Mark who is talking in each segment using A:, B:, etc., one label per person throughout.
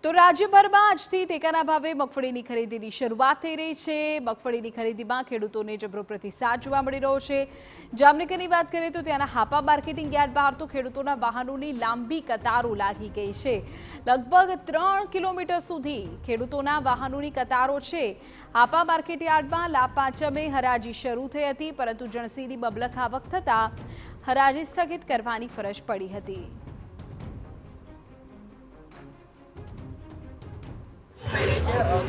A: તો રાજ્યભરમાં આજથી ટેકાના ભાવે મગફળીની ખરીદીની શરૂઆત થઈ રહી છે। મગફળીની ખરીદીમાં ખેડૂતોને જબરો પ્રતિસાદ જોવા મળી રહ્યો છે। જામનગરની વાત કરીએ તો ત્યાંના હાપા માર્કેટિંગ યાર્ડ બહાર તો ખેડૂતોના વાહનોની લાંબી કતારો લાગી ગઈ છે। લગભગ 3 કિલોમીટર સુધી ખેડૂતોના વાહનોની કતારો છે। હાપા માર્કેટ યાર્ડમાં લાભ પાંચમે હરાજી શરૂ થઈ હતી, પરંતુ જણસીની મબલખ આવક થતાં હરાજી સ્થગિત કરવાની ફરજ પડી હતી।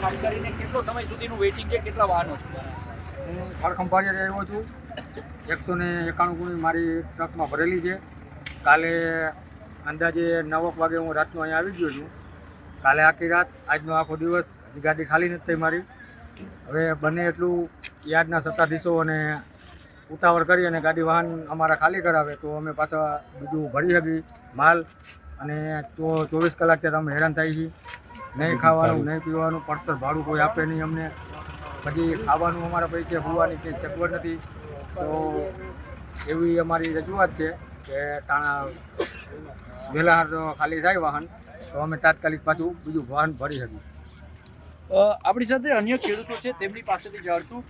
B: ખાસ કરીને કેટલો સમય સુધીનું વેઇટિંગ છે, કેટલા વાહનો છે?
C: હું ખડખંભાળિયાથી આવ્યો છું। 191 ગુણી મારી ટ્રકમાં ભરેલી છે। કાલે અંદાજે 9 વાગે હું રાતનો અહીંયા આવી ગયો છું। કાલે આખી રાત, આજનો આખો દિવસ હજી ગાડી ખાલી નથી થઈ મારી। હવે બને એટલું યાર્ડના સત્તાધીશો અને ઉતાવળ કરી અને ગાડી વાહન અમારા ખાલી કરાવે તો અમે પાછા બીજું ભરી શકીએ માલ। અને 24 કલાક ત્યાં અમે હેરાન થાય છીએ। નહીં ખાવાનું, નહીં પીવાનું, પડતર ભાડું કોઈ આપે નહીં અમને। પછી ખાવાનું અમારા પૈસે હોવાની કંઈ સગવડ નથી। તો એવી અમારી રજૂઆત છે કે ટાણા વહેલા ખાલી થાય વાહન તો અમે તાત્કાલિક પાછું બીજું વાહન ભરી શકીએ।
B: આપણી સાથે અન્ય ખેડૂતો છે, તેમની પાસેથી જાણશું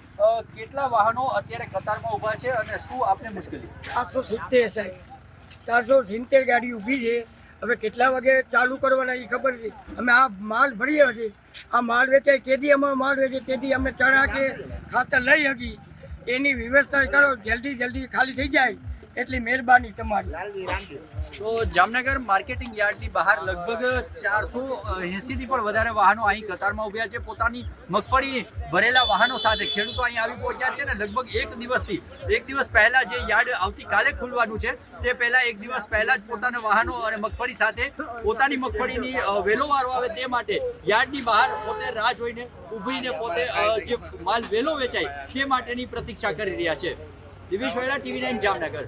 B: કેટલા વાહનો અત્યારે કતારમાં ઊભા છે અને શું આપને મુશ્કેલી?
D: 470 સાહેબ, 470 ગાડી ઊભી છે। હવે કેટલા વાગે ચાલુ કરવાના એ ખબર નથી। અમે આ માલ ભરીએ છીએ, આ માલ વેચાય કેદી અમારો માલ વેચે તેથી અમે ચણા કે ખાતર લઈ શકીએ, એની વ્યવસ્થા કરો। જલ્દી ખાલી થઈ જાય એટલી મહેરબાની તમારી।
B: તો જામનગર માર્કેટિંગ યાર્ડની બહાર લગભગ 480થી પણ વધારે વાહનો અહીં કતારમાં ઊભ્યા છે। પોતાની મગફળી ભરેલા વાહનો સાથે ખેડૂતો અહીં આવી પહોંચ્યા છે ને લગભગ એક દિવસ પહેલા જે યાર્ડ આવતીકાલે ખુલવાનું છે તે પહેલા એક દિવસ પહેલા જ પોતાના વાહનો અને મગફળી સાથે પોતાની મગફળીની વેલો વારો આવે તે માટે યાર્ડની બહાર પોતે રાહ જોઈને ઊભીને પોતે જે માલ વેલો વેચાય તે માટેની પ્રતીક્ષા કરી રહ્યા છે। દિવેશ વૈલા, TV9 જામનગર।